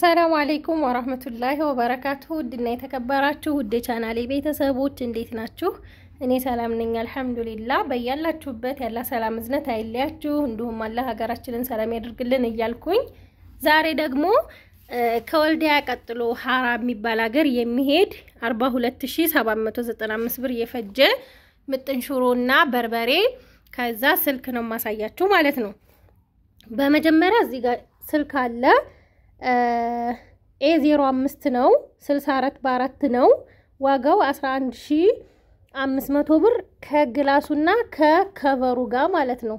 ሰላም አለይኩም ወራህመቱላሂ ወበረካቱሁ ድና የተከበራችሁ ውድ ቻናሌ ቤተሰቦች እንዴት ናችሁ? እኔ ሰላም ነኝ አልሐምዱሊላህ። በያላችሁበት ያላ ሰላም እዝነት አይለያችሁ፣ እንዲሁም አላህ ሀገራችንን ሰላም ያድርግልን እያልኩኝ ዛሬ ደግሞ ከወልዲያ ቀጥሎ ሐራ የሚባል ሀገር የሚሄድ 42795 ብር የፈጀ ምጥን ሽሮና በርበሬ ከዛ ስልክ ነው ማሳያችሁ ማለት ነው። በመጀመሪያ እዚህ ጋር ስልክ አለ A05 ነው 64 በ4 ነው ዋጋው 11500 ብር ከግላሱና ከከቨሩ ጋር ማለት ነው።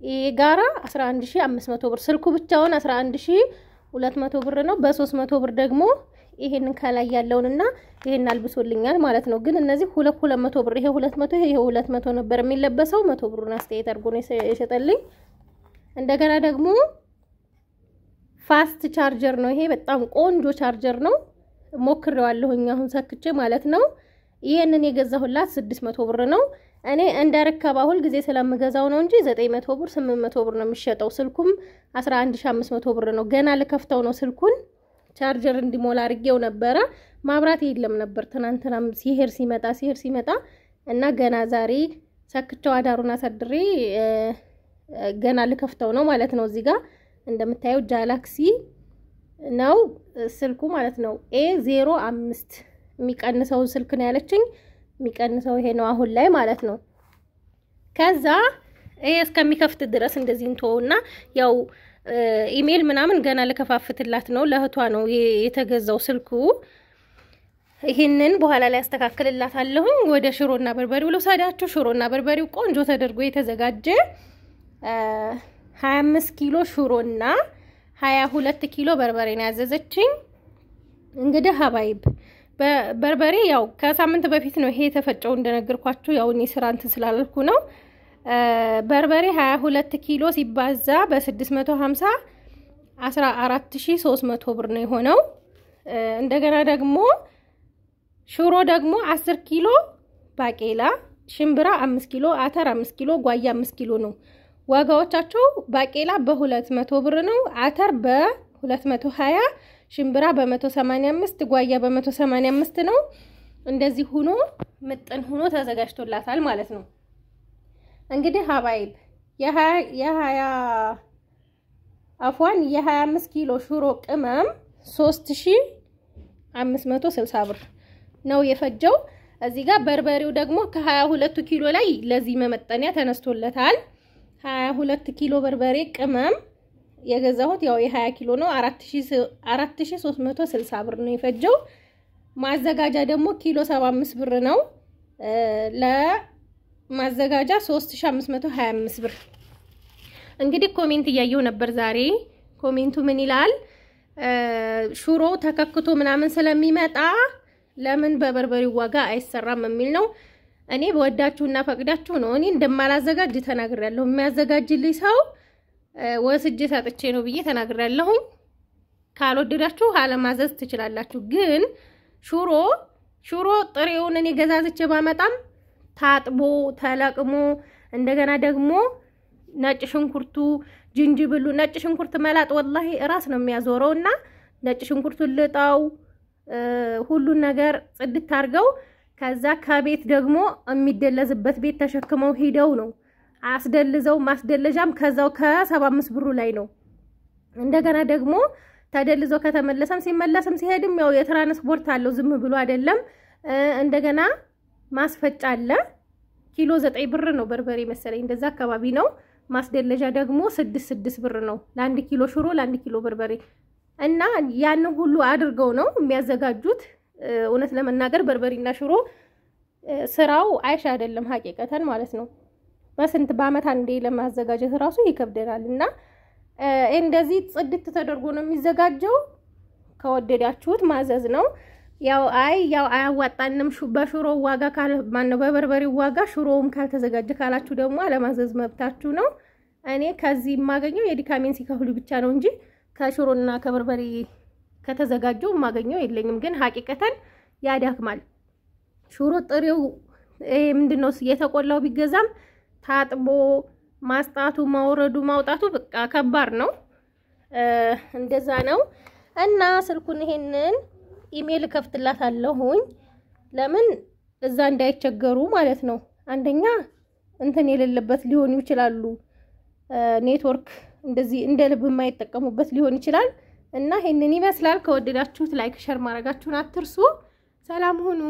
ይሄ ጋራ 11500 ብር ስልኩ ብቻውን 11200 ብር ነው። በ300 ብር ደግሞ ይሄንን ከላይ ያለውንና ይሄን አልብሶልኛል ማለት ነው። ግን እነዚህ 200 ብር ይሄ 200 ይሄ 200 ነበር የሚለበሰው 100 ብሩን አስተያየት አድርጎ ነው የሸጠልኝ። እንደገና ደግሞ ፋስት ቻርጀር ነው። ይሄ በጣም ቆንጆ ቻርጀር ነው። ሞክሬዋለሁኝ አሁን ሰክቼ ማለት ነው። ይሄንን የገዛሁላት 600 ብር ነው። እኔ እንደረከባ ሁሉ ጊዜ ስለምገዛው ነው እንጂ 900 ብር 800 ብር ነው የሚሸጠው። ስልኩም 11500 ብር ነው። ገና ለከፍተው ነው ስልኩን ቻርጀር እንዲሞላ አድርጌው ነበረ። ማብራት የለም ነበር ትናንትናም ሲሄር ሲመጣ እና ገና ዛሬ ሰክቼው አዳሩን አሳድሬ ገና ለከፍተው ነው ማለት ነው። እዚህ ጋር እንደምታዩ ጋላክሲ ነው ስልኩ ማለት ነው። A05 የሚቀንሰው ስልክ ነው ያለችኝ። የሚቀንሰው ይሄ ነው አሁን ላይ ማለት ነው። ከዛ ይሄ እስከሚከፍት ድረስ እንደዚህ እንተውና ያው ኢሜል ምናምን ገና ለከፋፍትላት ነው ለህቷ ነው የተገዛው ስልኩ። ይሄንን በኋላ ላይ አስተካክልላታለሁ። ወደ ሽሮና በርበሬው ልውሰዳችሁ። ሽሮና በርበሬው ቆንጆ ተደርጎ የተዘጋጀ 25 ኪሎ ሽሮና 22 ኪሎ በርበሬ ነው ያዘዘችኝ። እንግዲህ ሀባይብ በርበሬ ያው ከሳምንት በፊት ነው ይሄ የተፈጨው እንደነገርኳችሁ። ያው እኔ ስራንት ስላልኩ ነው። በርበሬ 22 ኪሎ ሲባዛ በ650 14300 ብር ነው የሆነው። እንደገና ደግሞ ሽሮ ደግሞ 10 ኪሎ ባቄላ፣ ሽምብራ 5 ኪሎ፣ አተር 5 ኪሎ፣ ጓያ 5 ኪሎ ነው። ዋጋዎቻቸው ባቄላ በ200 ብር ነው፣ አተር በ220፣ ሽምብራ በ185፣ ጓያ በ185 ነው። እንደዚህ ሆኖ ምጥን ሆኖ ተዘጋጅቶላታል ማለት ነው። እንግዲህ ሀባይብ የ25 ኪሎ ሽሮ ቅመም 3560 ብር ነው የፈጀው። እዚህ ጋር በርበሬው ደግሞ ከ22 ኪሎ ላይ ለዚህ መመጠንያ ተነስቶለታል። 22 ኪሎ በርበሬ ቅመም የገዛሁት ያው የ20 ኪሎ ነው 4360 ብር ነው የፈጀው። ማዘጋጃ ደግሞ ኪሎ 75 ብር ነው። ለማዘጋጃ 3525 ብር። እንግዲህ ኮሜንት እያየው ነበር ዛሬ። ኮሜንቱ ምን ይላል? ሽሮ ተከክቶ ምናምን ስለሚመጣ ለምን በበርበሬው ዋጋ አይሰራም የሚል ነው። እኔ በወዳችሁና ፈቅዳችሁ ነው። እኔ እንደማላዘጋጅ ተናግሬያለሁ። የሚያዘጋጅልኝ ሰው ወስጄ ሰጥቼ ነው ብዬ ተናግሬያለሁኝ። ካልወደዳችሁ አለማዘዝ ትችላላችሁ። ግን ሽሮ ጥሬውን እኔ ገዛዝቼ ባመጣም ታጥቦ ተለቅሞ እንደገና ደግሞ ነጭ ሽንኩርቱ ጅንጅብሉ ነጭ ሽንኩርት መላጥ ወላሂ ራስ ነው የሚያዞረውና ነጭ ሽንኩርቱን ልጣው ሁሉን ነገር ጽድት አድርገው ከዛ ከቤት ደግሞ የሚደለዝበት ቤት ተሸክመው ሄደው ነው አስደልዘው ማስደለጃም ከዛው ከ75 ብሩ ላይ ነው። እንደገና ደግሞ ተደልዞ ከተመለሰም ሲመለስም ሲሄድም ያው የትራንስፖርት አለው ዝም ብሎ አይደለም። እንደገና ማስፈጫ አለ። ኪሎ 9 ብር ነው በርበሬ መሰለኝ እንደዛ አካባቢ ነው። ማስደለጃ ደግሞ 6 ብር ነው ለ1 ኪሎ ሽሮ ለ1 ኪሎ በርበሬ እና ያን ሁሉ አድርገው ነው የሚያዘጋጁት። እውነት ለመናገር በርበሬና ሽሮ ስራው አይሽ አይደለም ሀቂቀተን ማለት ነው። በስንት በአመት አንዴ ለማዘጋጀት ራሱ ይከብደናልና እንደዚህ ጽድት ተደርጎ ነው የሚዘጋጀው። ከወደዳችሁት ማዘዝ ነው። ያው አያዋጣንም በሽሮ ዋጋ ማነው በበርበሬው ዋጋ ሽሮውም ካልተዘጋጀ ካላችሁ ደግሞ አለማዘዝ መብታችሁ ነው። እኔ ከዚህ የማገኘው የዲካሜን ሲከፍሉ ብቻ ነው እንጂ ከሽሮና ከበርበሬ ከተዘጋጀው ማገኘው የለኝም። ግን ሀቂቀተን ያዳክማል። ሽሮ ጥሬው ምንድነው የተቆላው ቢገዛም ታጥቦ ማስጣቱ ማውረዱ ማውጣቱ በቃ ከባድ ነው። እንደዛ ነው። እና ስልኩን ይሄንን ኢሜል ከፍትላታለሁኝ ለምን እዛ እንዳይቸገሩ ማለት ነው። አንደኛ እንትን የሌለበት ሊሆን ይችላሉ ኔትወርክ እንደዚህ እንደልብ የማይጠቀሙበት ሊሆን ይችላል። እና ይሄንን ይመስላል። ከወደዳችሁት ላይክ ሼር ማድረጋችሁን አትርሱ። ሰላም ሁኑ።